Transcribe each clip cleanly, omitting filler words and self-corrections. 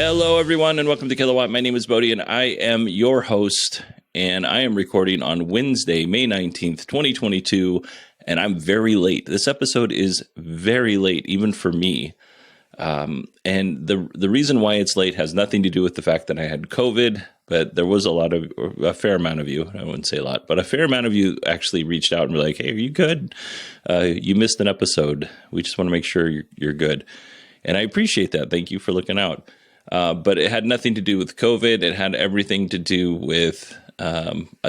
Hello, everyone, and welcome to Kilowatt. My name is Bodie, and I am your host, and I am recording on Wednesday, May 19th, 2022, and I'm very late. This episode is very late, even for me. And the reason why it's late has nothing to do with the fact that I had COVID, but there was a fair amount of you, I wouldn't say a lot, but a fair amount of you actually reached out and were like, hey, are you good? You missed an episode. We just want to make sure you're good. And I appreciate that. Thank you for looking out. But it had nothing to do with COVID. It had everything to do with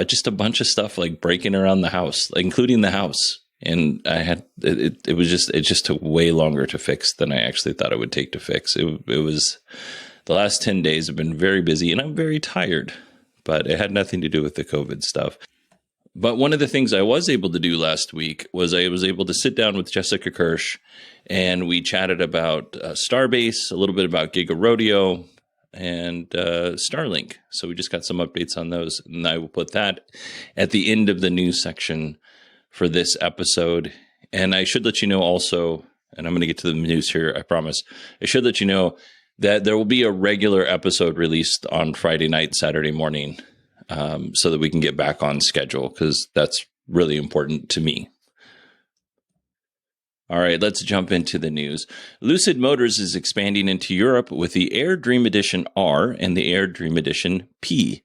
just a bunch of stuff like breaking around the house, including the house. And I had it just took way longer to fix than I actually thought it would take to fix. It was the last 10 days have been very busy and I'm very tired, but it had nothing to do with the COVID stuff. But one of the things I was able to do last week was I was able to sit down with Jessica Kirsh and we chatted about Starbase, a little bit about Giga Rodeo, and Starlink. So we just got some updates on those, and I will put that at the end of the news section for this episode. And I should let you know also, and I'm going to get to the news here, I promise. I should let you know that there will be a regular episode released on Friday night, Saturday morning, so that we can get back on schedule, because that's really important to me. All right, let's jump into the news. Lucid Motors is expanding into Europe with the Air Dream Edition R and the Air Dream Edition P.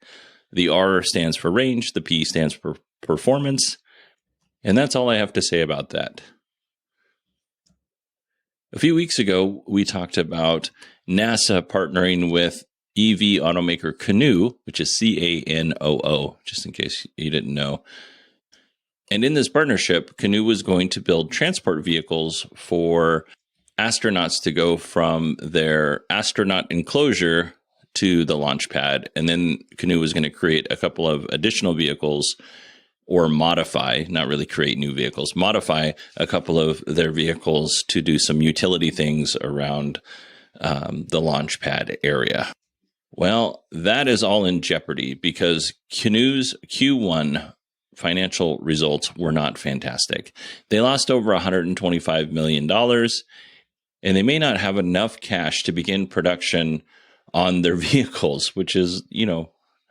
The R stands for range, the P stands for performance, and that's all I have to say about that. A few weeks ago, we talked about NASA partnering with EV automaker Canoo, which is Canoo, just in case you didn't know. And in this partnership, Canoo was going to build transport vehicles for astronauts to go from their astronaut enclosure to the launch pad. And then Canoo was going to create a couple of additional vehicles, or modify, not really create new vehicles, modify a couple of their vehicles to do some utility things around the launch pad area. Well, that is all in jeopardy because Canoo's Q1 financial results were not fantastic. They lost over $125 million, and they may not have enough cash to begin production on their vehicles, which is,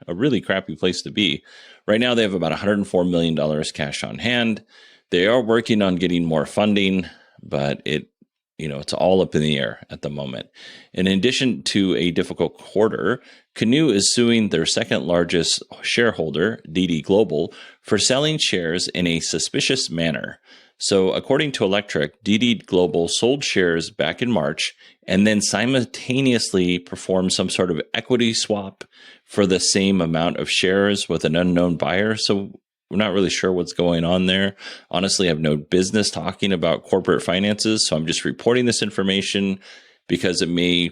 a really crappy place to be. Right now, they have about $104 million cash on hand. They are working on getting more funding, but it's all up in the air at the moment. In addition to a difficult quarter, Canoo is suing their second largest shareholder, DD Global, for selling shares in a suspicious manner. So according to Electric, DD Global sold shares back in March and then simultaneously performed some sort of equity swap for the same amount of shares with an unknown buyer. So we're not really sure what's going on there. Honestly, I have no business talking about corporate finances, so I'm just reporting this information because it may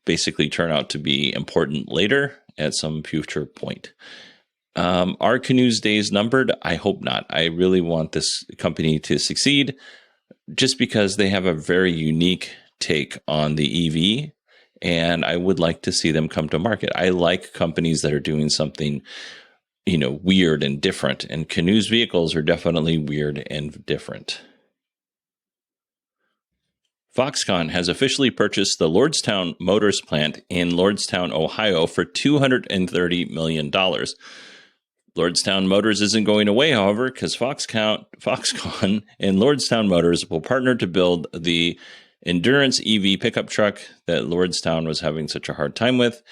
basically turn out to be important later at some future point. Are Canoo's days numbered? I hope not. I really want this company to succeed just because they have a very unique take on the EV, and I would like to see them come to market. I like companies that are doing something weird and different. And Canoo's vehicles are definitely weird and different. Foxconn has officially purchased the Lordstown Motors plant in Lordstown, Ohio for $230 million. Lordstown Motors isn't going away, however, because Foxconn and Lordstown Motors will partner to build the Endurance EV pickup truck that Lordstown was having such a hard time with.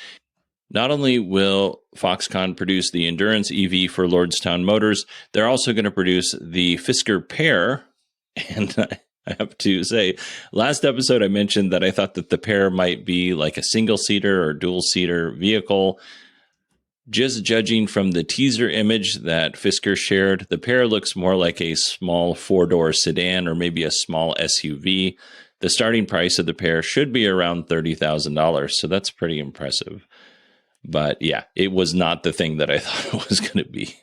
Not only will Foxconn produce the Endurance EV for Lordstown Motors, they're also going to produce the Fisker Pear. And I have to say, last episode I mentioned that I thought that the Pear might be like a single-seater or dual-seater vehicle. Just judging from the teaser image that Fisker shared, the Pear looks more like a small four-door sedan or maybe a small SUV. The starting price of the Pear should be around $30,000, so that's pretty impressive. But yeah, it was not the thing that I thought it was going to be.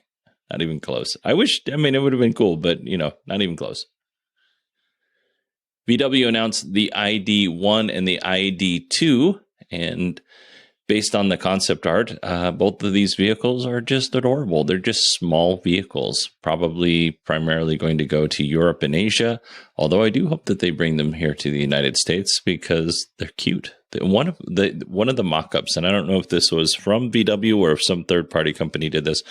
Not even close. It would have been cool, but not even close. VW announced the ID1 and the ID2, and based on the concept art, both of these vehicles are just adorable. They're just small vehicles, probably primarily going to go to Europe and Asia, although I do hope that they bring them here to the United States because they're cute. one of the mock-ups, and I don't know if this was from VW or if some third-party company did this,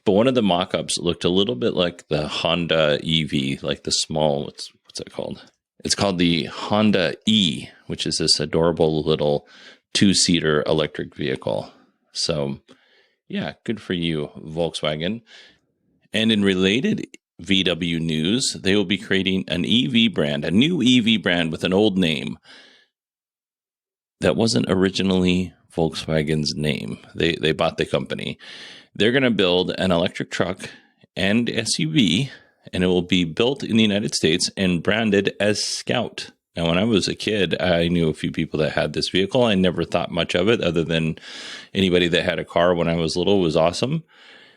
but one of the mock-ups looked a little bit like the Honda EV, like the small, what's that called? It's called the Honda E, which is this adorable little 2-seater electric vehicle. So, yeah, good for you, Volkswagen. And in related VW news, they will be creating an EV brand, a new EV brand with an old name that wasn't originally Volkswagen's name. They bought the company. They're going to build an electric truck and SUV, and it will be built in the United States and branded as Scout. Now, when I was a kid, I knew a few people that had this vehicle. I never thought much of it other than anybody that had a car when I was little was awesome.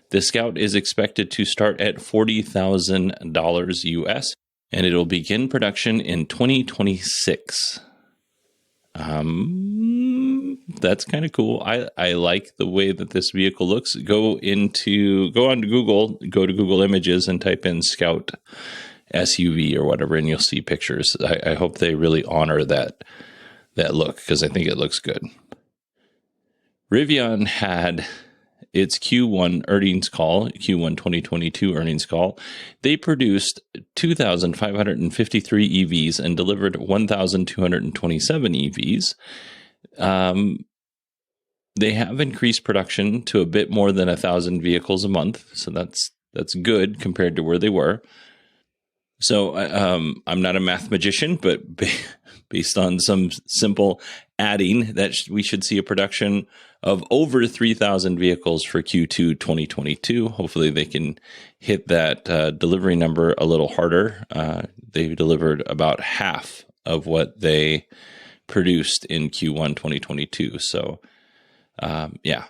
The Scout is expected to start at $40,000 US, and it'll begin production in 2026. That's kind of cool. I like the way that this vehicle looks. Go on to Google Images and type in Scout SUV or whatever, and you'll see pictures. I hope they really honor that look, because I think it looks good. Rivian had its Q1 2022 earnings call. They produced 2,553 EVs and delivered 1,227 EVs. They have increased production to a bit more than 1,000 vehicles a month, so that's good compared to where they were. So I'm not a math magician, but based on some simple adding, that we should see a production of over 3,000 vehicles for Q2 2022. Hopefully they can hit that delivery number a little harder. They delivered about half of what they produced in Q1 2022. So, yeah.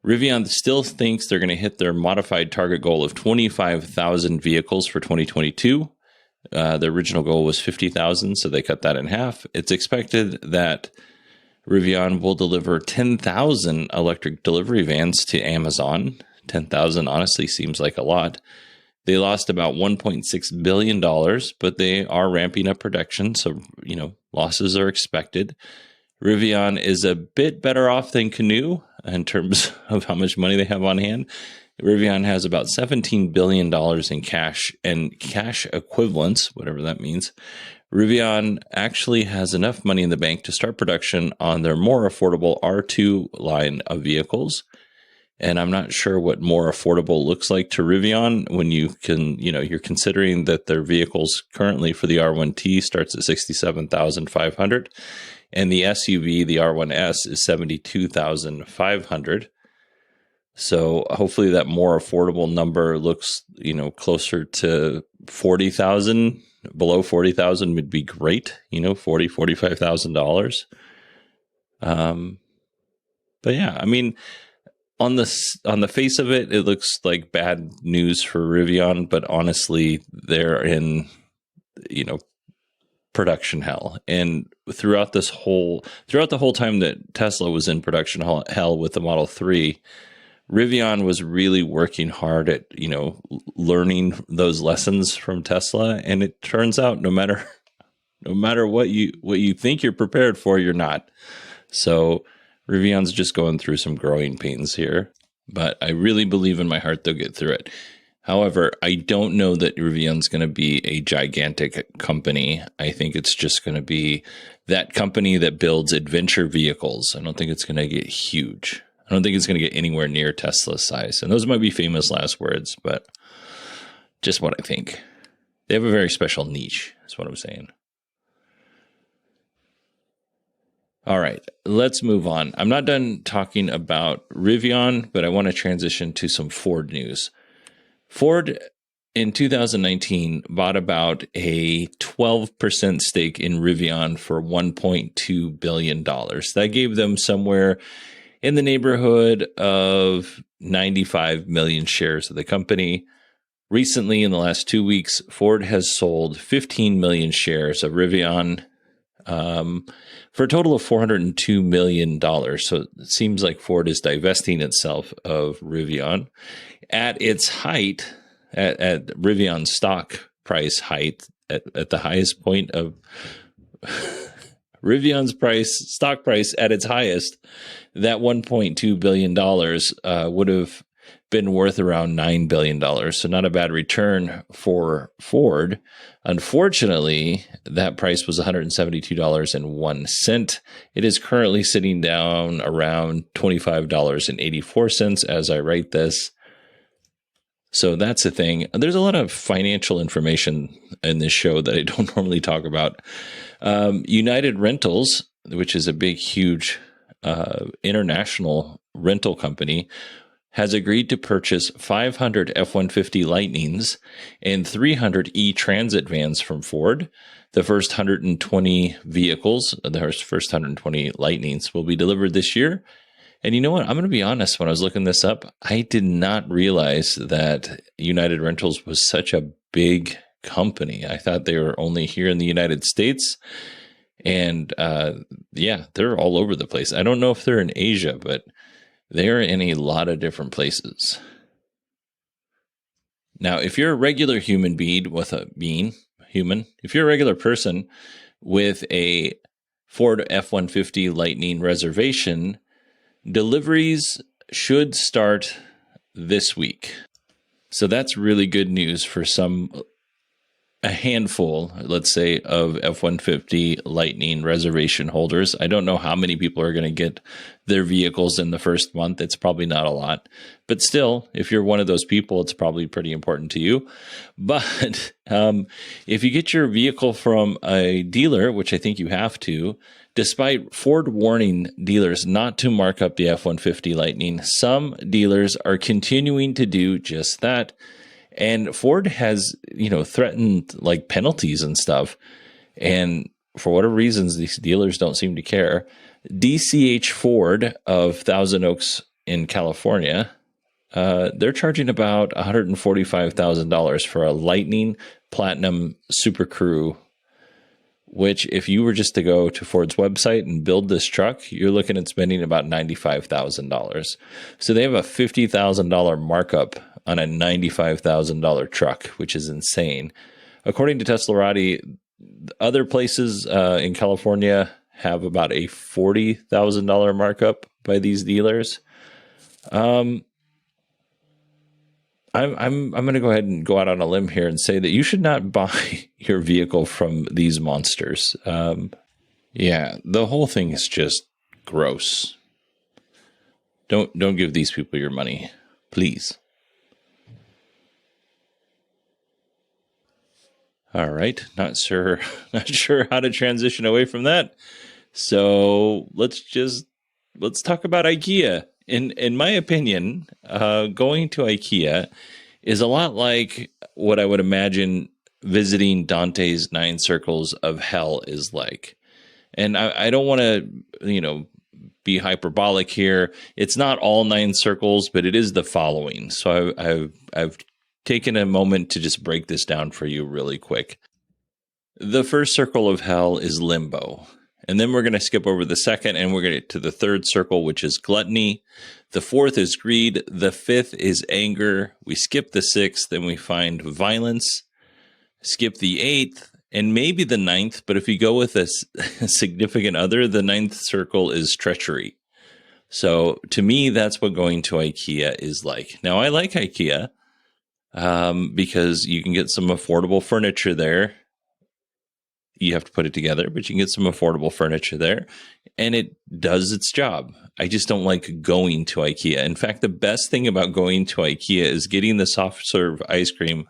Rivian still thinks they're going to hit their modified target goal of 25,000 vehicles for 2022. The original goal was 50,000, so they cut that in half. It's expected that Rivian will deliver 10,000 electric delivery vans to Amazon. 10,000 honestly seems like a lot. They lost about $1.6 billion, but they are ramping up production, so losses are expected. Rivian is a bit better off than Canoo in terms of how much money they have on hand. Rivian has about $17 billion in cash and cash equivalents, whatever that means. Rivian actually has enough money in the bank to start production on their more affordable R2 line of vehicles. And I'm not sure what more affordable looks like to Rivian when you're considering that their vehicles currently for the R1T starts at $67,500 and the SUV, the R1S, is $72,500. So hopefully that more affordable number looks, closer to 40,000. Below 40,000 would be great, $45,000. But yeah, I mean, on the face of it, it looks like bad news for Rivian, but honestly, they're in, production hell. And throughout the whole time that Tesla was in production hell with the Model 3, Rivian was really working hard at, learning those lessons from Tesla. And it turns out no matter what you think you're prepared for, you're not. So Rivian's just going through some growing pains here, but I really believe in my heart they'll get through it. However, I don't know that Rivian's going to be a gigantic company. I think it's just going to be that company that builds adventure vehicles. I don't think it's going to get huge. I don't think it's going to get anywhere near Tesla's size. And those might be famous last words, but just what I think. They have a very special niche, is what I'm saying. All right, let's move on. I'm not done talking about Rivian, but I want to transition to some Ford news. Ford in 2019 bought about a 12% stake in Rivian for $1.2 billion. That gave them somewhere in the neighborhood of 95 million shares of the company. Recently, in the last 2 weeks, Ford has sold 15 million shares of Rivian for a total of $402 million. So it seems like Ford is divesting itself of Rivian. At its height, at Rivian's stock price height, at the highest point of Rivion's stock price at its highest, that $1.2 billion would have been worth around $9 billion. So not a bad return for Ford. Unfortunately, that price was $172.01. It is currently sitting down around $25.84 as I write this. So that's the thing. There's a lot of financial information in this show that I don't normally talk about. United Rentals, which is a big, huge international rental company, has agreed to purchase 500 F-150 Lightnings and 300 E-Transit vans from Ford. The first 120 vehicles, the first 120 Lightnings, will be delivered this year. And you know what? I'm going to be honest. When I was looking this up, I did not realize that United Rentals was such a big company. I thought they were only here in the United States. And yeah, they're all over the place. I don't know if they're in Asia, but they're in a lot of different places. Now, if you're a regular human being if you're a regular person with a Ford F-150 Lightning reservation, deliveries should start this week. So that's really good news for a handful, let's say, of F-150 Lightning reservation holders. I don't know how many people are going to get their vehicles in the first month. It's probably not a lot. But still, if you're one of those people, it's probably pretty important to you. But if you get your vehicle from a dealer, which I think you have to, despite Ford warning dealers not to mark up the F-150 Lightning, some dealers are continuing to do just that. And Ford has, threatened like penalties and stuff. And for whatever reasons, these dealers don't seem to care. DCH Ford of Thousand Oaks in California, they're charging about $145,000 for a Lightning Platinum Super Crew, which if you were just to go to Ford's website and build this truck, you're looking at spending about $95,000. So they have a $50,000 markup on a $95,000 truck, which is insane. According to Teslarati, other places in California have about a $40,000 markup by these dealers. I'm going to go ahead and go out on a limb here and say that you should not buy your vehicle from these monsters. Yeah, the whole thing is just gross. Don't give these people your money, please. All right, not sure how to transition away from that. So let's talk about IKEA. In my opinion, going to IKEA is a lot like what I would imagine visiting Dante's 9 Circles of Hell is like. And I don't want to, be hyperbolic here. It's not all 9 circles, but it is the following. So I've taken a moment to just break this down for you really quick. The first circle of hell is limbo. And then we're going to skip over the second and we're going to get to the third circle, which is gluttony. The fourth is greed. The fifth is anger. We skip the sixth and we find violence. Skip the eighth and maybe the ninth. But if you go with a significant other, the ninth circle is treachery. So to me, that's what going to IKEA is like. Now, I like IKEA. Because you can get some affordable furniture there. You have to put it together, but you can get some affordable furniture there, and it does its job. I just don't like going to IKEA. In fact, the best thing about going to IKEA is getting the soft serve ice cream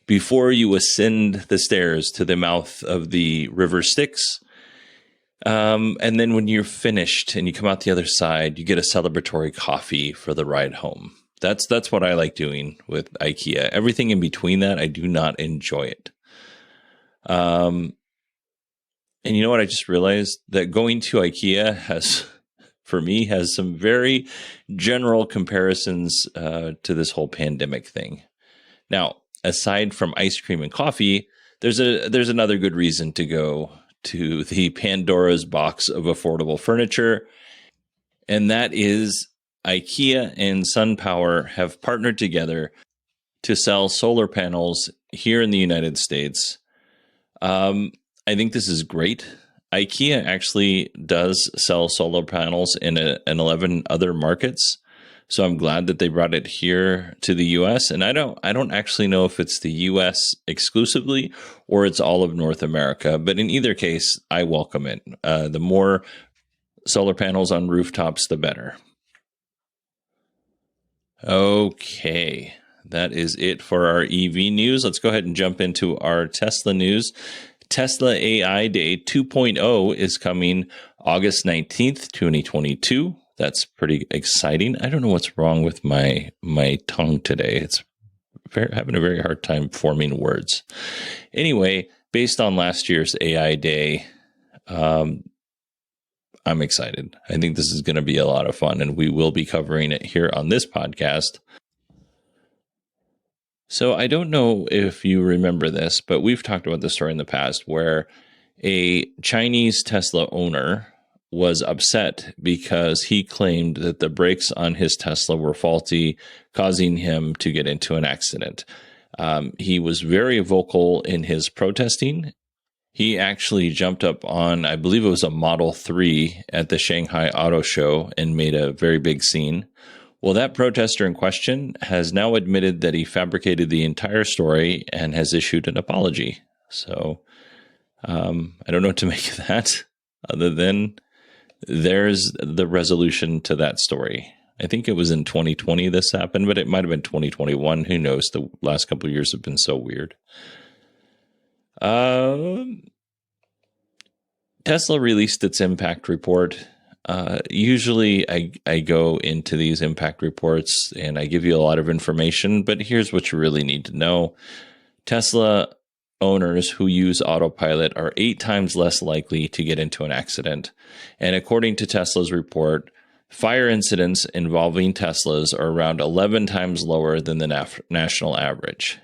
before you ascend the stairs to the mouth of the river Styx. And then when you're finished and you come out the other side, you get a celebratory coffee for the ride home. That's what I like doing with IKEA. Everything in between that, I do not enjoy it. And you know what? I just realized that going to IKEA has some very general comparisons to this whole pandemic thing. Now, aside from ice cream and coffee, there's another good reason to go to the Pandora's box of affordable furniture, and that is IKEA and SunPower have partnered together to sell solar panels here in the United States. I think this is great. IKEA actually does sell solar panels in 11 other markets. So I'm glad that they brought it here to the US. And I don't actually know if it's the US exclusively or it's all of North America. But in either case, I welcome it. The more solar panels on rooftops, the better. Okay, that is it for our EV news. Let's go ahead and jump into our Tesla news. Tesla AI Day 2.0 is coming August 19th, 2022. That's pretty exciting. I don't know what's wrong with my tongue today. It's having a very hard time forming words. Anyway, based on last year's AI Day, I'm excited. I think this is going to be a lot of fun, and we will be covering it here on this podcast. So I don't know if you remember this, but we've talked about this story in the past where a Chinese Tesla owner was upset because he claimed that the brakes on his Tesla were faulty, causing him to get into an accident. He was very vocal in his protesting. He actually jumped up on, I believe it was a Model 3 at the Shanghai Auto Show and made a very big scene. Well, that protester in question has now admitted that he fabricated the entire story and has issued an apology. So I don't know what to make of that, other than there's the resolution to that story. I think it was in 2020 this happened, but it might have been 2021. Who knows? The last couple of years have been so weird. Tesla released its impact report. Usually I go into these impact reports and I give you a lot of information, but here's what you really need to know. Tesla owners who use autopilot are 8 times less likely to get into an accident. And according to Tesla's report, fire incidents involving Teslas are around 11 times lower than the national average.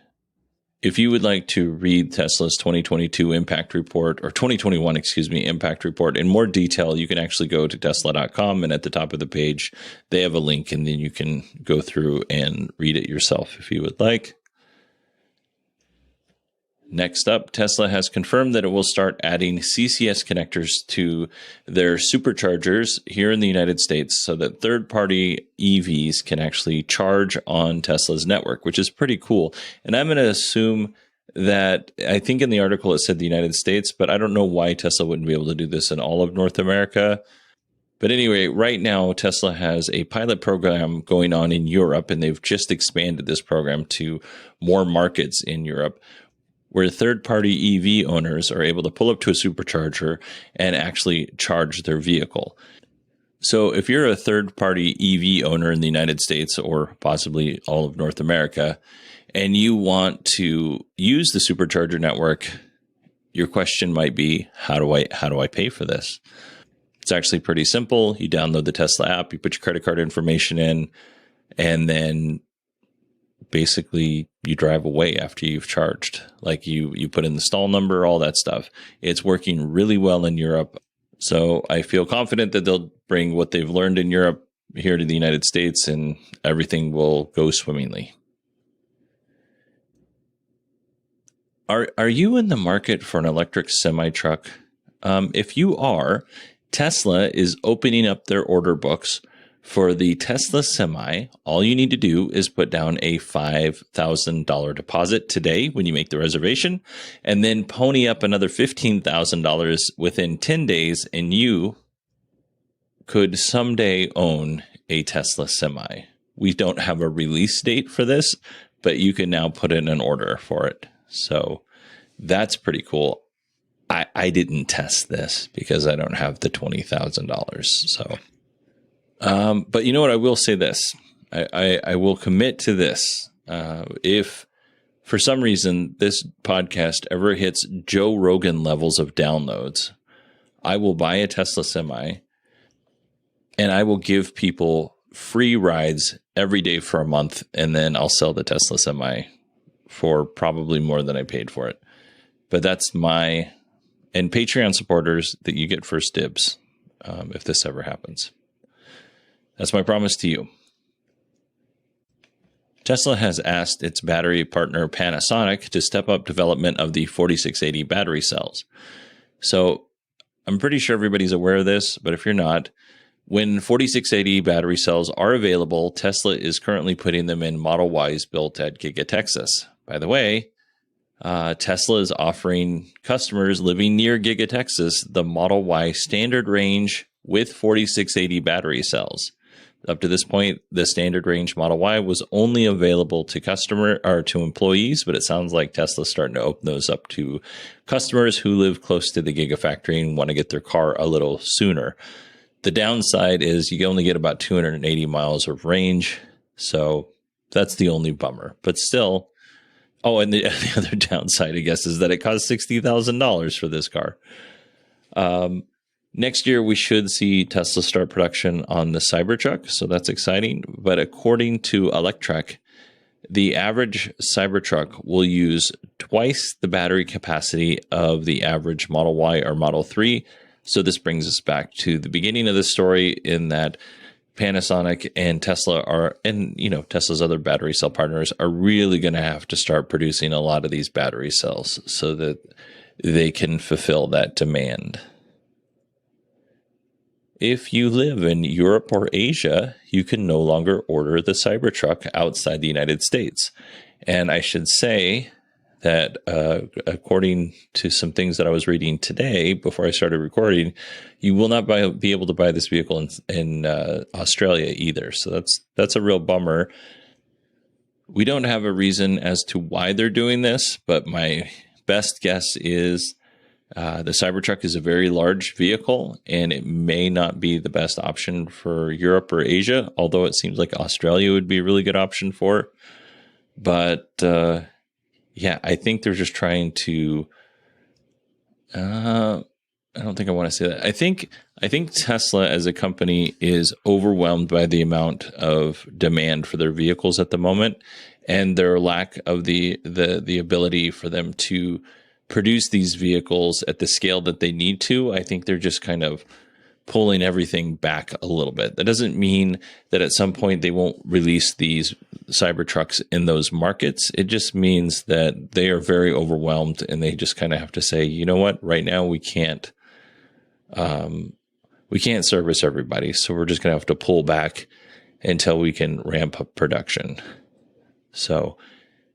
If you would like to read Tesla's 2022 impact report, or 2021, impact report in more detail, you can actually go to tesla.com, and at the top of the page, they have a link, and then you can go through and read it yourself if you would like. Next up, Tesla has confirmed that it will start adding CCS connectors to their superchargers here in the United States so that third-party EVs can actually charge on Tesla's network, which is pretty cool. And I'm going to assume that, I think in the article it said the United States, but I don't know why Tesla wouldn't be able to do this in all of North America. But anyway, right now, Tesla has a pilot program going on in Europe, and they've just expanded this program to more markets in Europe, where third-party EV owners are able to pull up to a supercharger and actually charge their vehicle. So if you're a third-party EV owner in the United States or possibly all of North America, and you want to use the supercharger network, your question might be, how do I pay for this? It's actually pretty simple. You download the Tesla app, you put your credit card information in, and then basically you drive away after you've charged. Like you put in the stall number, all that stuff. It's working really well in Europe. So I feel confident that they'll bring what they've learned in Europe here to the United States and everything will go swimmingly. Are you in the market for an electric semi-truck? If you are, Tesla is opening up their order books for the Tesla Semi. All you need to do is put down a $5,000 deposit today when you make the reservation, and then pony up another $15,000 within 10 days, and you could someday own a Tesla Semi. We don't have a release date for this, but you can now put in an order for it. So that's pretty cool. I didn't test this because I don't have the $20,000. So, but you know what? I will say this. I will commit to this. If for some reason this podcast ever hits Joe Rogan levels of downloads, I will buy a Tesla Semi and I will give people free rides every day for a month. And then I'll sell the Tesla Semi for probably more than I paid for it. But that's my... And Patreon supporters, that you get first dibs if this ever happens. That's my promise to you. Tesla has asked its battery partner Panasonic to step up development of the 4680 battery cells. So I'm pretty sure everybody's aware of this, but if you're not, when 4680 battery cells are available, Tesla is currently putting them in Model Ys built at Giga Texas. By the way, Tesla is offering customers living near Giga Texas the Model Y standard range with 4680 battery cells. Up to this point, the standard range Model Y was only available to to employees, but it sounds like Tesla's starting to open those up to customers who live close to the Gigafactory and want to get their car a little sooner. The downside is you only get about 280 miles of range, so that's the only bummer. But still, and the other downside, I guess, is that it costs $60,000 for this car. Next year, we should see Tesla start production on the Cybertruck, so that's exciting. But according to Electrek, the average Cybertruck will use twice the battery capacity of the average Model Y or Model 3. So this brings us back to the beginning of the story in that Panasonic and Tesla Tesla's other battery cell partners are really going to have to start producing a lot of these battery cells so that they can fulfill that demand. If you live in Europe or Asia, you can no longer order the Cybertruck outside the United States. And I should say that according to some things that I was reading today before I started recording, you will not be able to buy this vehicle in Australia either. So that's a real bummer. We don't have a reason as to why they're doing this, but my best guess is the Cybertruck is a very large vehicle, and it may not be the best option for Europe or Asia, although it seems like Australia would be a really good option for. But I think they're just trying to. I don't think I want to say that. I think Tesla as a company is overwhelmed by the amount of demand for their vehicles at the moment, and their lack of the ability for them to produce these vehicles at the scale that they need to. I think they're just kind of pulling everything back a little bit. That doesn't mean that at some point they won't release these Cybertrucks in those markets. It just means that they are very overwhelmed and they just kind of have to say, you know what, right now we can't service everybody. So we're just going to have to pull back until we can ramp up production. So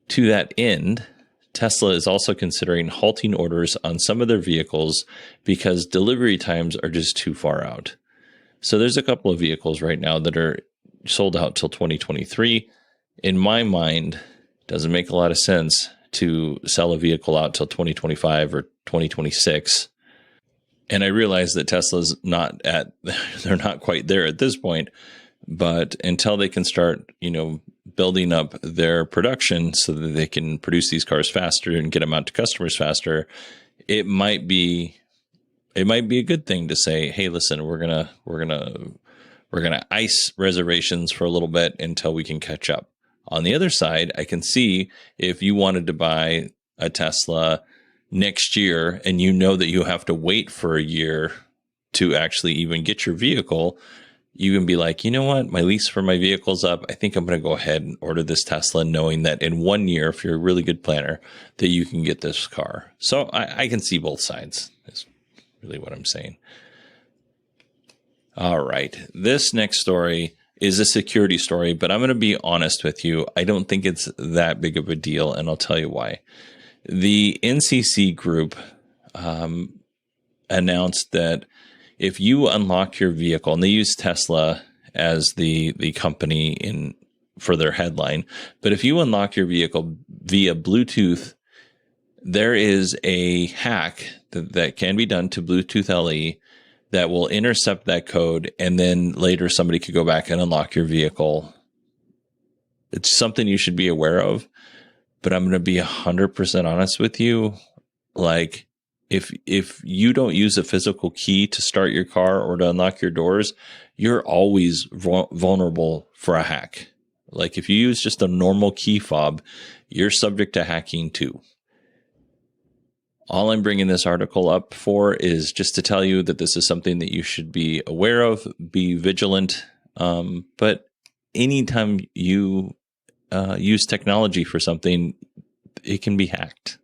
to that end, Tesla is also considering halting orders on some of their vehicles because delivery times are just too far out. So there's a couple of vehicles right now that are sold out till 2023. In my mind, it doesn't make a lot of sense to sell a vehicle out till 2025 or 2026. And I realize that Tesla's they're not quite there at this point, but until they can start, building up their production so that they can produce these cars faster and get them out to customers faster, it might be a good thing to say, hey, listen, we're gonna ice reservations for a little bit until we can catch up. On the other side, I can see if you wanted to buy a Tesla next year and you know that you have to wait for a year to actually even get your vehicle, you can be like, you know what, my lease for my vehicle's up. I think I'm going to go ahead and order this Tesla, knowing that in 1 year, if you're a really good planner, that you can get this car. So I can see both sides, is really what I'm saying. All right. This next story is a security story, but I'm going to be honest with you. I don't think it's that big of a deal, and I'll tell you why. The NCC group announced that if you unlock your vehicle, and they use Tesla as the company for their headline, but if you unlock your vehicle via Bluetooth, there is a hack that can be done to Bluetooth LE that will intercept that code, and then later somebody could go back and unlock your vehicle. It's something you should be aware of, but I'm going to be 100% honest with you. Like, if you don't use a physical key to start your car or to unlock your doors, you're always vulnerable for a hack. Like, if you use just a normal key fob, you're subject to hacking too. All I'm bringing this article up for is just to tell you that this is something that you should be aware of, be vigilant. But anytime you use technology for something, it can be hacked.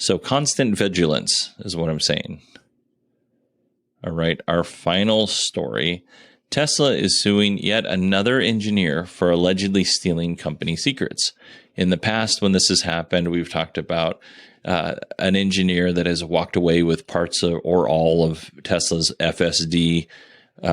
So constant vigilance is what I'm saying. All right, our final story. Tesla is suing yet another engineer for allegedly stealing company secrets. In the past, when this has happened, we've talked about an engineer that has walked away with parts of, or all of Tesla's FSD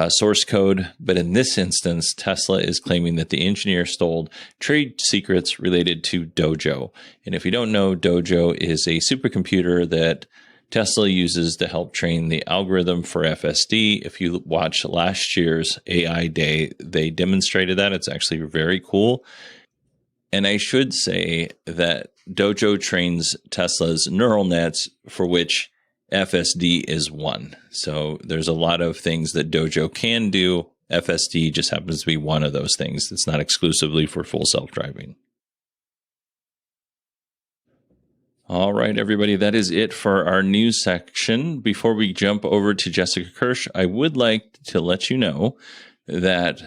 source code. But in this instance, Tesla is claiming that the engineer stole trade secrets related to Dojo. And if you don't know, Dojo is a supercomputer that Tesla uses to help train the algorithm for FSD. If you watch last year's AI Day, they demonstrated that. It's actually very cool. And I should say that Dojo trains Tesla's neural nets, for which FSD is one. So there's a lot of things that Dojo can do. FSD just happens to be one of those things. It's not exclusively for full self-driving. All right, everybody, that is it for our news section. Before we jump over to Jessica Kirsh, I would like to let you know that,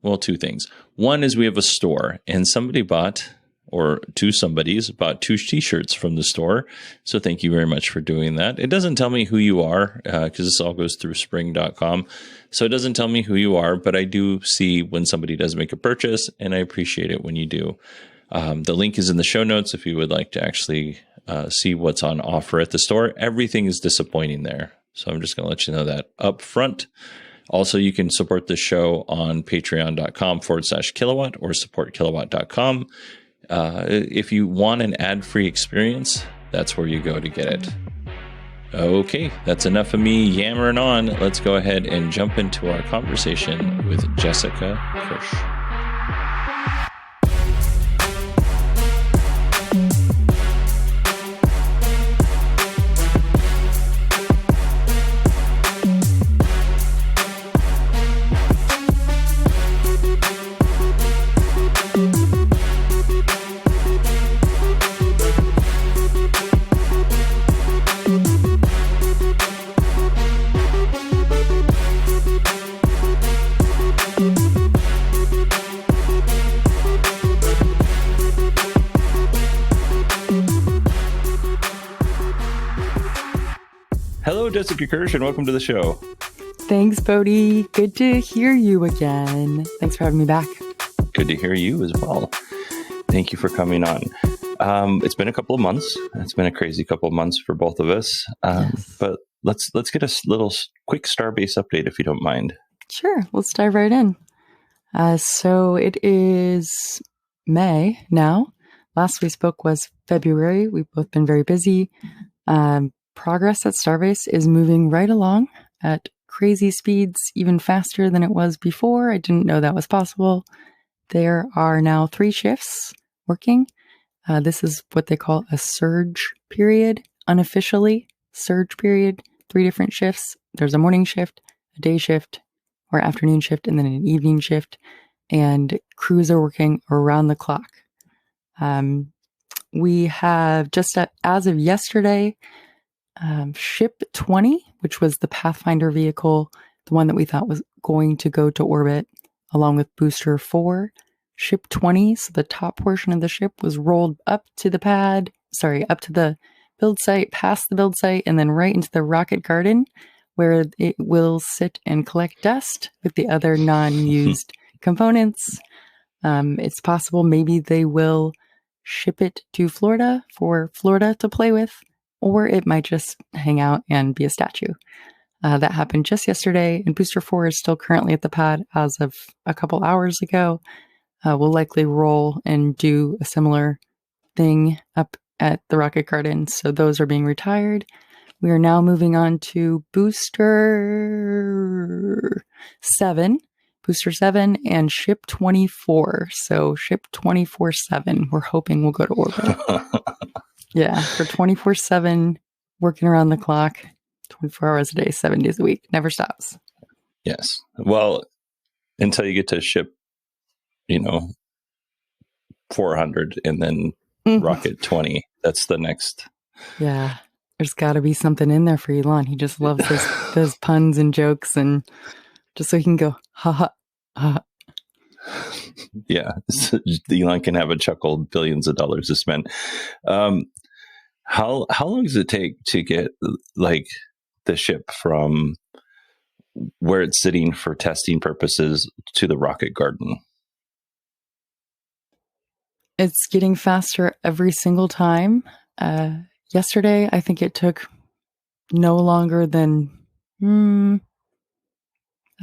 well, two things. One is we have a store, and somebody bought, or two somebodies bought 2 t-shirts from the store. So thank you very much for doing that. It doesn't tell me who you are because this all goes through spring.com. So it doesn't tell me who you are, but I do see when somebody does make a purchase, and I appreciate it when you do. The link is in the show notes if you would like to actually see what's on offer at the store. Everything is disappointing there. So I'm just going to let you know that up front. Also, you can support the show on patreon.com/kilowatt or supportkilowatt.com. If you want an ad-free experience, that's where you go to get it. Okay, that's enough of me yammering on. Let's go ahead and jump into our conversation with Jessica Kirsh. Hello, Jessica Kirsh, and welcome to the show. Thanks, Bodie. Good to hear you again. Thanks for having me back. Good to hear you as well. Thank you for coming on. It's been a couple of months. It's been a crazy couple of months for both of us. Yes. But let's get a little quick Starbase update, if you don't mind. Sure. Let's dive right in. So it is May now. Last we spoke was February. We've both been very busy. Progress at Starbase is moving right along at crazy speeds, even faster than it was before. I didn't know that was possible. There are now 3 shifts working. This is what they call a surge period, unofficially surge period, 3 different shifts. There's a morning shift, a day shift, or afternoon shift, and then an evening shift. And crews are working around the clock. We have just as of yesterday, Ship 20, which was the Pathfinder vehicle, the one that we thought was going to go to orbit, along with Booster 4. Ship 20, so the top portion of the ship was rolled up to the build site, past the build site, and then right into the rocket garden, where it will sit and collect dust with the other non-used components. It's possible maybe they will ship it to Florida for Florida to play with, or it might just hang out and be a statue. That happened just yesterday, and Booster 4 is still currently at the pad as of a couple hours ago. We'll likely roll and do a similar thing up at the Rocket Garden, so those are being retired. We are now moving on to Booster 7 and Ship 24. So Ship 24/7, we're hoping will go to orbit. Yeah, for 24/7, working around the clock, 24 hours a day, 7 days a week, never stops. Yes. Well, until you get to ship, 400 and then Rocket 20. That's the next. Yeah, there's got to be something in there for Elon. He just loves those puns and jokes, and just so he can go, ha ha, ha. Yeah, Elon can have a chuckle, billions of dollars to spend. How long does it take to get the ship from where it's sitting for testing purposes to the rocket garden? It's getting faster every single time. Yesterday, I think it took no longer than, I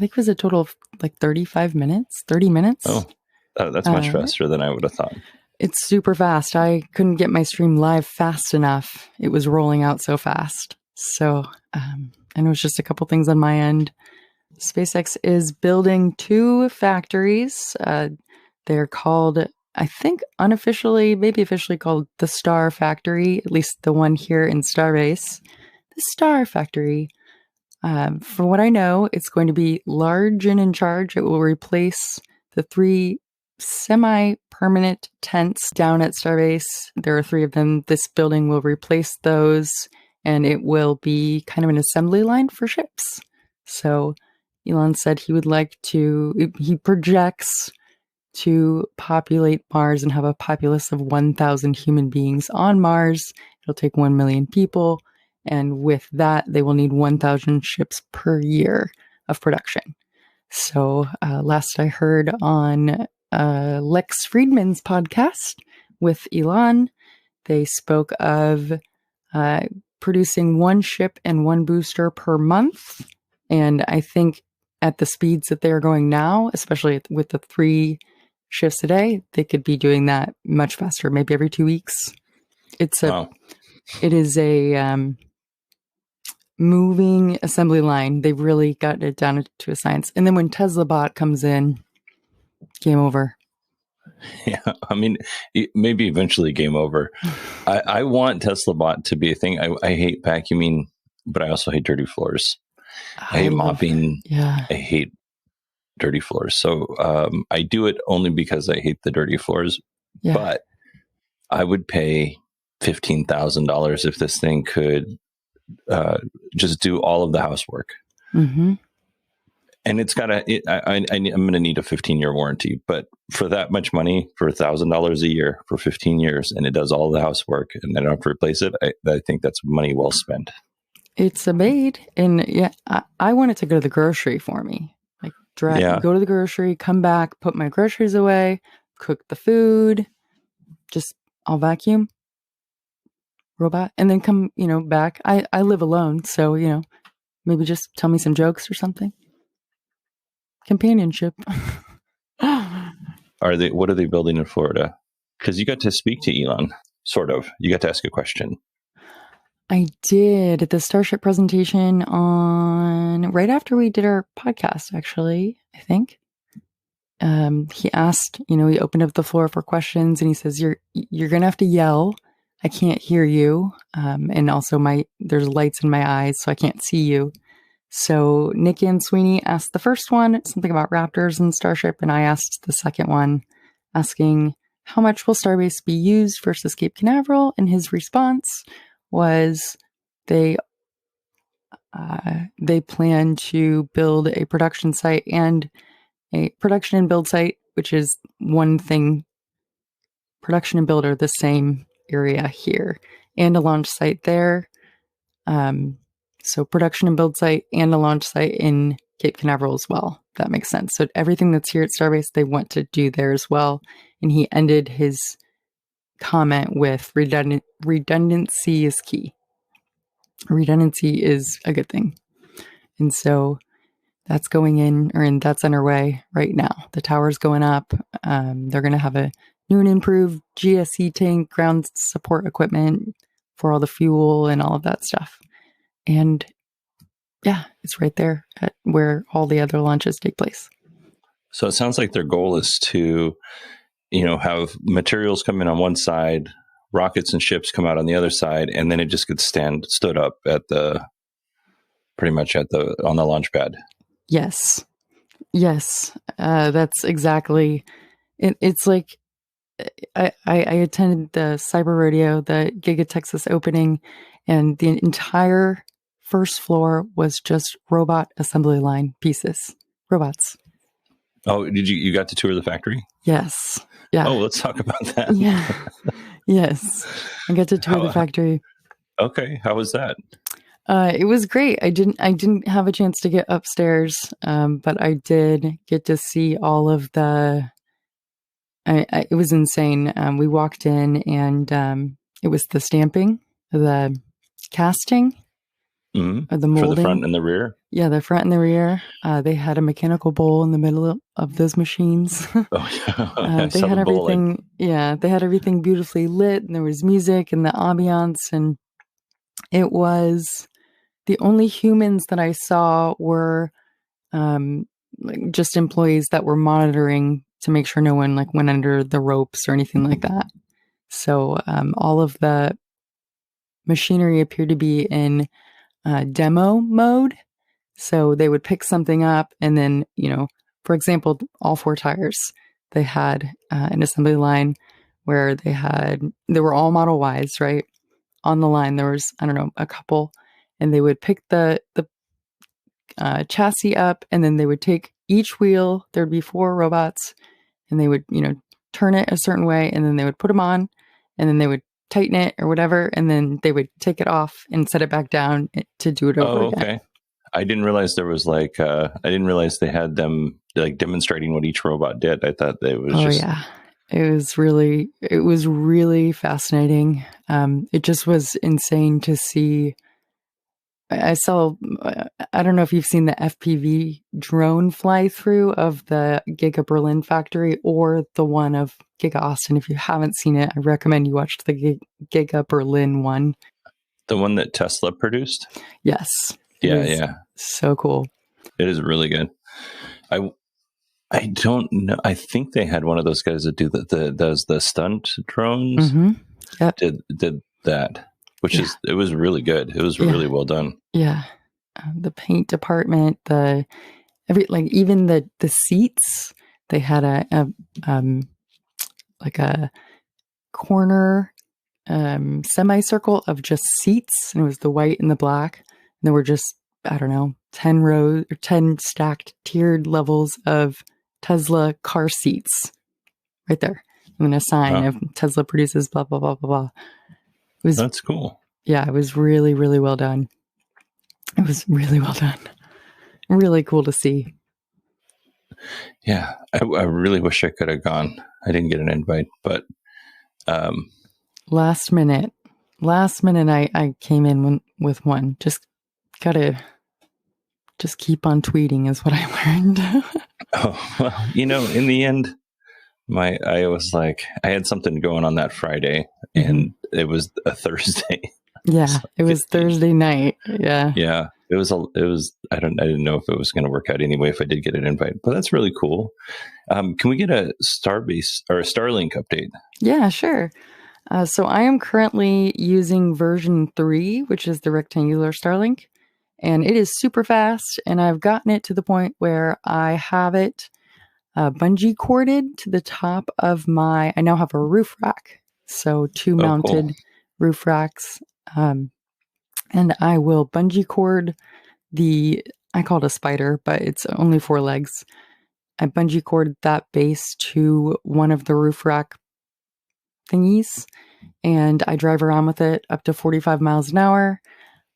think it was a total of like 35 minutes, 30 minutes. Oh, that's much faster than I would have thought. It's super fast. I couldn't get my stream live fast enough. It was rolling out so fast. So, and it was just a couple things on my end. SpaceX is building 2 factories. They're called, I think unofficially, maybe officially called the Star Factory, at least the one here in Starbase. The Star Factory. From what I know, it's going to be large and in charge. It will replace the 3 semi-permanent tents down at Starbase. There are 3 of them. This building will replace those, and it will be kind of an assembly line for ships. So Elon said he projects to populate Mars and have a populace of 1,000 human beings on Mars. It'll take 1 million people. And with that, they will need 1,000 ships per year of production. So last I heard on Lex Friedman's podcast with Elon, they spoke of producing 1 ship and 1 booster per month. And I think at the speeds that they're going now, especially with the 3 shifts a day, they could be doing that much faster, maybe every 2 weeks. It is a moving assembly line. They've really got it down to a science. And then when Tesla Bot comes in, game over. Yeah, I mean, maybe eventually game over. I want Tesla Bot to be a thing. I hate vacuuming, but I also hate dirty floors. I hate mopping. Yeah. I hate dirty floors. So I do it only because I hate the dirty floors. Yeah. But I would pay $15,000 if this thing could just do all of the housework. Mm-hmm. And it's got I'm going to need a 15-year warranty, but for that much money, for $1,000 a year for 15 years, and it does all the housework, and I don't have to replace it, I think that's money well spent. It's a maid, and yeah, I want it to go to the grocery for me. Like, go to the grocery, come back, put my groceries away, cook the food, just I'll vacuum, robot, and then come, back. I live alone, so maybe just tell me some jokes or something. Companionship. What are they building in Florida? Because you got to speak to Elon, sort of. You got to ask a question. I did at the Starship presentation right after we did our podcast, actually, I think. He asked, he opened up the floor for questions, and he says, you're going to have to yell. I can't hear you. And also there's lights in my eyes, so I can't see you. So Nick and Sweeney asked the first one, something about Raptors and Starship, and I asked the second one, asking how much will Starbase be used versus Cape Canaveral, and his response was they plan to build a production site and a production and build site, which is one thing. Production and build are the same area here, and a launch site there. So production and build site and a launch site in Cape Canaveral as well. That makes sense. So everything that's here at Starbase, they want to do there as well. And he ended his comment with redundancy is key. Redundancy is a good thing. And so that's that's underway right now. The tower's going up. They're going to have a new and improved GSE tank, ground support equipment for all the fuel and all of that stuff. And yeah, it's right there at where all the other launches take place. So it sounds like their goal is to, have materials come in on one side, rockets and ships come out on the other side, and then it just gets stood up on the launch pad. Yes. That's exactly it. It's like I attended the Cyber Rodeo, the Giga Texas opening, and the entire first floor was just robot assembly line pieces. Robots. Oh, did you got to tour the factory? Yes. Yeah. Oh, let's talk about that. Yeah. Yes. I got to tour the factory. Okay. How was that? It was great. I didn't have a chance to get upstairs, but I did get to see all of the. It was insane. We walked in, and it was the stamping, the casting, or the For the molding. front and the rear. Yeah, the front and the rear. They had a mechanical bowl in the middle of those machines. Oh, yeah. They had everything. Yeah, they had everything beautifully lit, and there was music and the ambiance, and it was the only humans that I saw were like just employees that were monitoring to make sure no one like went under the ropes or anything like that. So all of the machinery appeared to be in demo mode. So they would pick something up and then, for example, all 4 tires, they had an assembly line where they were all Model Ys, right? On the line, there was, I don't know, a couple, and they would pick the chassis up, and then they would take each wheel. There'd be 4 robots, and they would, turn it a certain way, and then they would put them on, and then they would tighten it or whatever, and then they would take it off and set it back down to do it over again. Okay. I didn't realize there was like, I didn't realize they had them like demonstrating what each robot did. I thought that it was just. Yeah. It was really fascinating. It just was insane to see. I saw, I don't know if you've seen the FPV drone fly through of the Giga Berlin factory or the one of Giga Austin. If you haven't seen it, I recommend you watch the Giga Berlin one. The one that Tesla produced? Yes. Yeah. So cool. It is really good. I don't know. I think they had one of those guys that does the stunt drones. Mm-hmm. Yep. Did that, which it was really good. It was really well done. Yeah. The paint department, even the seats, they had a corner semicircle of just seats, and it was the white and the black. And there were just, I don't know, 10 rows or 10 stacked tiered levels of Tesla car seats right there. And then a sign of Tesla produces blah, blah, blah, blah, blah. That's cool. Yeah, it was really, really well done. It was really well done. Really cool to see. Yeah, I really wish I could have gone. I didn't get an invite, but last minute, I came in with one. Just keep on tweeting is what I learned. Oh, well, in the end, I was like, I had something going on that Friday, and it was a Thursday. Yeah, so it was Thursday night. Yeah. Yeah. It was, I didn't know if it was going to work out anyway if I did get an invite, but that's really cool. Can we get a Starbase or a Starlink update? Yeah, sure. So I am currently using version 3, which is the rectangular Starlink, and it is super fast. And I've gotten it to the point where I have it bungee corded to the top of I now have a roof rack. So 2 mounted roof racks. And I will bungee cord I call it a spider, but it's only 4 legs. I bungee cord that base to one of the roof rack thingies, and I drive around with it up to 45 miles an hour.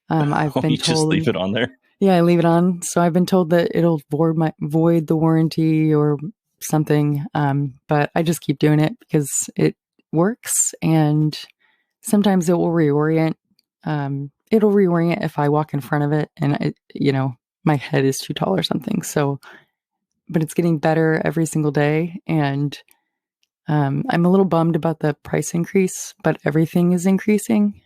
I've been told, just leave it on there? Yeah, I leave it on. So I've been told that it'll void the warranty or something. But I just keep doing it because it works, and sometimes it will reorient. It'll reorient if I walk in front of it and my head is too tall or something. So, but it's getting better every single day. And I'm a little bummed about the price increase, but everything is increasing.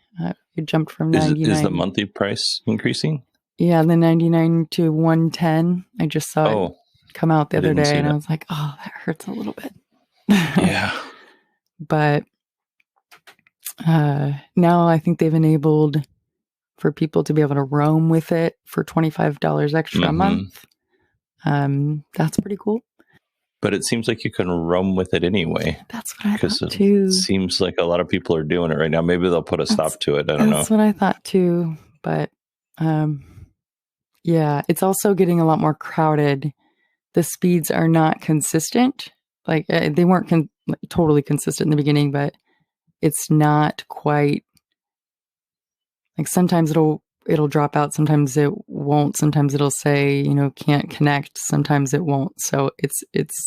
It jumped from 99. Is the monthly price increasing? Yeah, the 99 to 110. I just saw it come out the other day, and I was like, oh, that hurts a little bit. Yeah. But now I think they've enabled for people to be able to roam with it for $25 extra a month. That's pretty cool. But it seems like you can roam with it anyway. That's what I thought too. It seems like a lot of people are doing it right now. Maybe they'll put a stop to it. I don't know. That's what I thought too. But yeah, it's also getting a lot more crowded. The speeds are not consistent. Like they weren't totally consistent in the beginning, but it's not quite. Like sometimes it'll it'll drop out. Sometimes it won't. Sometimes it'll say, can't connect. Sometimes it won't. So it's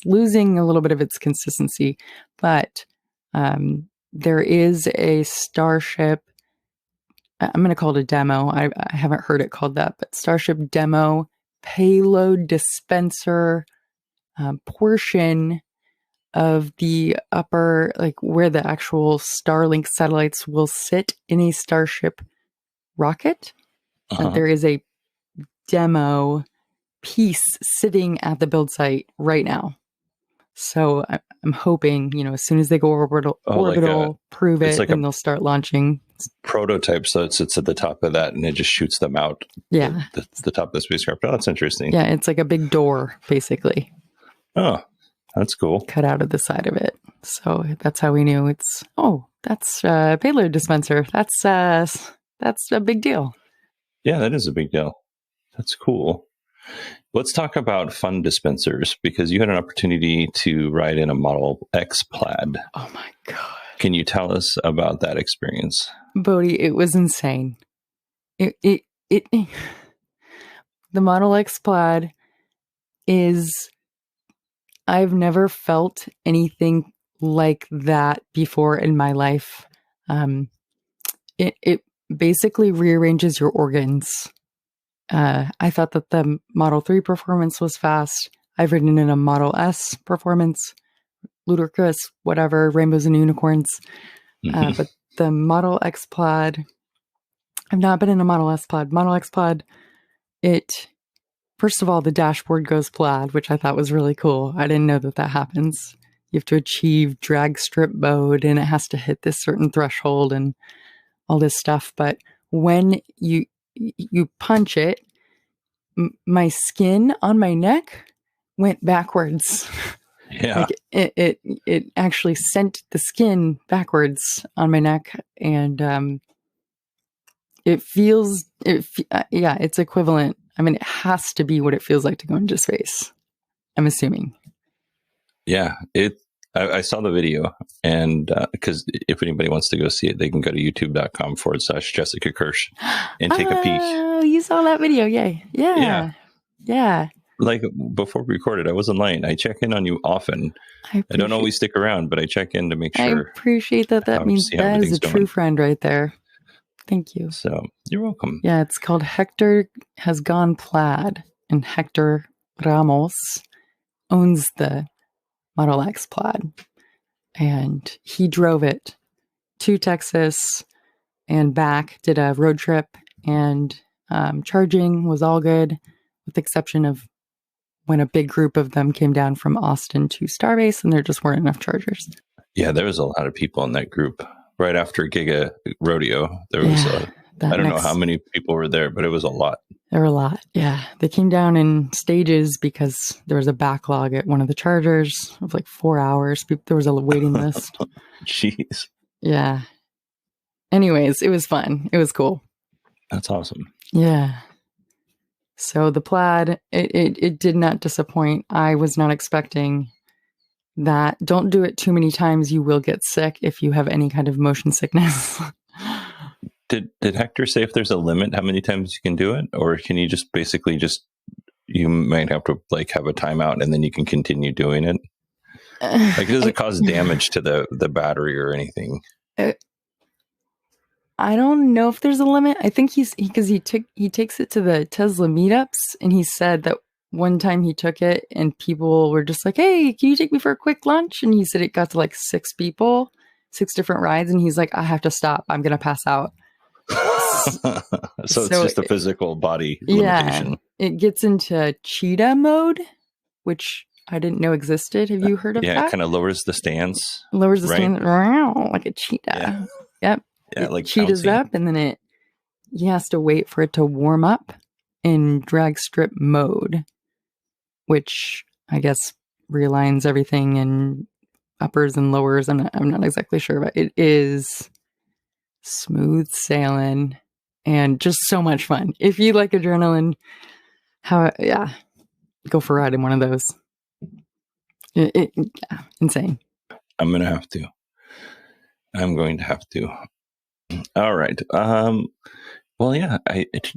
losing a little bit of its consistency. But there is a Starship. I'm going to call it a demo. I haven't heard it called that, but Starship demo payload dispenser portion of the upper, like where the actual Starlink satellites will sit in a Starship rocket. There is a demo piece sitting at the build site right now. So I'm hoping, as soon as they go orbital, prove it, and they'll start launching. Prototype, so it sits at the top of that, and it just shoots them out. Yeah, the top of the spacecraft. Oh, that's interesting. Yeah, it's like a big door, basically. Oh, that's cool. Cut out of the side of it. So that's how we knew that's a payload dispenser. That's a big deal. Yeah, that is a big deal. That's cool. Let's talk about fun dispensers, because you had an opportunity to ride in a Model X Plaid. Oh my God. Can you tell us about that experience? Bodhi, it was insane. The Model X Plaid I've never felt anything like that before in my life. It basically rearranges your organs. I thought that the Model 3 performance was fast. I've ridden in a Model S performance, ludicrous, whatever, rainbows and unicorns. But the Model X Plaid, I've not been in a Model S Plaid. Model X Plaid, first of all, the dashboard goes plaid, which I thought was really cool. I didn't know that happens. You have to achieve drag strip mode, and it has to hit this certain threshold and all this stuff. But when you punch it, my skin on my neck went backwards. Yeah. Like it actually sent the skin backwards on my neck, and it's equivalent. I mean, it has to be what it feels like to go into space, I'm assuming. Yeah, I saw the video, and because if anybody wants to go see it, they can go to youtube.com/Jessica Kirsh and take a peek. Oh, you saw that video. Yay. Yeah. Like before we recorded, I wasn't lying. I check in on you often. I don't always stick around, but I check in to make sure. I appreciate that. That means that is a true friend right there. Thank you. So you're welcome. Yeah, it's called Hector Has Gone Plaid, and Hector Ramos owns the Model X Plaid, and he drove it to Texas and back, did a road trip, and charging was all good, with the exception of when a big group of them came down from Austin to Starbase, and there just weren't enough chargers. Yeah, there was a lot of people in that group. Right after Giga Rodeo, there was I don't know how many people were there, but it was a lot. There were a lot, yeah. They came down in stages because there was a backlog at one of the chargers of like 4 hours. There was a waiting list. Jeez. Yeah. Anyways, it was fun. It was cool. That's awesome. Yeah. So the Plaid, it did not disappoint. I was not expecting that. Don't do it too many times. You will get sick if you have any kind of motion sickness. Did Hector say if there's a limit how many times you can do it, or can you just basically you might have to like have a timeout and then you can continue doing it? Like, does it cause damage to the battery or anything? I don't know if there's a limit. I think he takes it to the Tesla meetups, and he said that one time he took it and people were just like, "Hey, can you take me for a quick lunch?" And he said it got to like 6 people, 6 different rides, and he's like, "I have to stop. I'm gonna pass out." So it's just a physical body limitation. Yeah, it gets into cheetah mode, which I didn't know existed. Have you heard of that? Yeah, it kind of lowers the stance. Stance like a cheetah. Yeah. Yep. Yeah, like cheetahs up, and then he has to wait for it to warm up in drag strip mode, which I guess realigns everything in uppers and lowers. I'm not exactly sure, but it is smooth sailing and just so much fun. If you like adrenaline, go for a ride in one of those. Insane. I'm going to have to. All right. Well, yeah,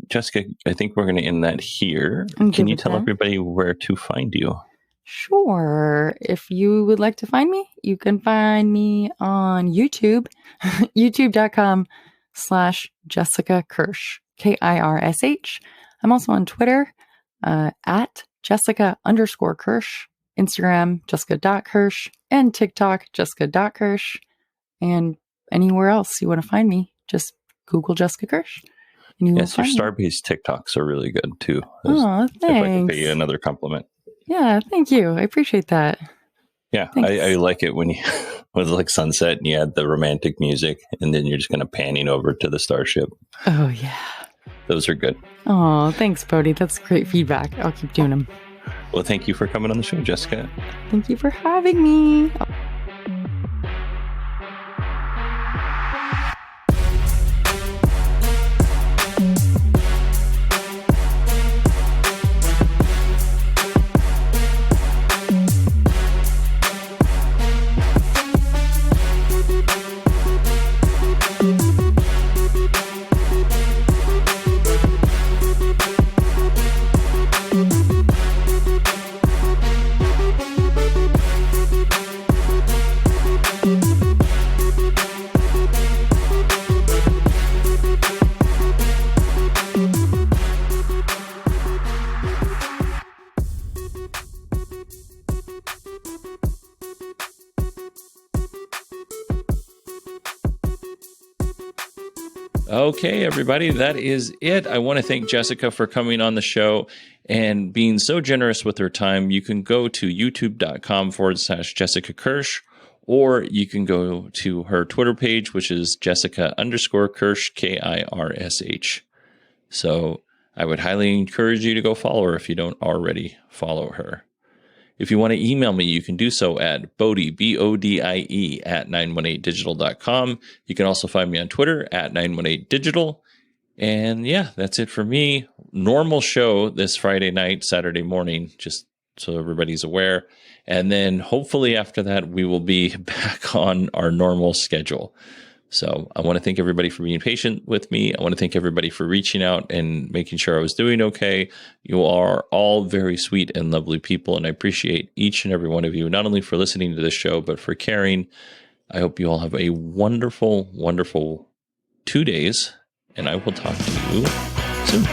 Jessica, I think we're going to end that here. Can you tell everybody where to find you? Sure. If you would like to find me, you can find me on YouTube, youtube.com/Jessica Kirsh, Kirsh. I'm also on Twitter, at Jessica_Kirsh, Instagram, Jessica.Kirsh, and TikTok, Jessica.Kirsh. And anywhere else you want to find me, just Google Jessica Kirsh. Yes, your Starbase TikToks are really good too. Oh, thanks. If I could pay you another compliment. Yeah, thank you. I appreciate that. Yeah, I like it when you, with like sunset and you add the romantic music and then you're just kind of panning over to the starship. Oh, yeah. Those are good. Oh, thanks, Bodhi. That's great feedback. I'll keep doing them. Well, thank you for coming on the show, Jessica. Thank you for having me. Okay, everybody, that is it. I want to thank Jessica for coming on the show and being so generous with her time. You can go to youtube.com/Jessica Kirsh, or you can go to her Twitter page, which is Jessica_Kirsh, Kirsh. So I would highly encourage you to go follow her if you don't already follow her. If you want to email me, you can do so at Bodie, BODIE, at 918digital.com. You can also find me on Twitter at 918digital. And yeah, that's it for me. Normal show this Friday night, Saturday morning, just so everybody's aware. And then hopefully after that, we will be back on our normal schedule. So I want to thank everybody for being patient with me. I want to thank everybody for reaching out and making sure I was doing okay. You are all very sweet and lovely people, and I appreciate each and every one of you, not only for listening to this show, but for caring. I hope you all have a wonderful, wonderful 2 days, and I will talk to you soon.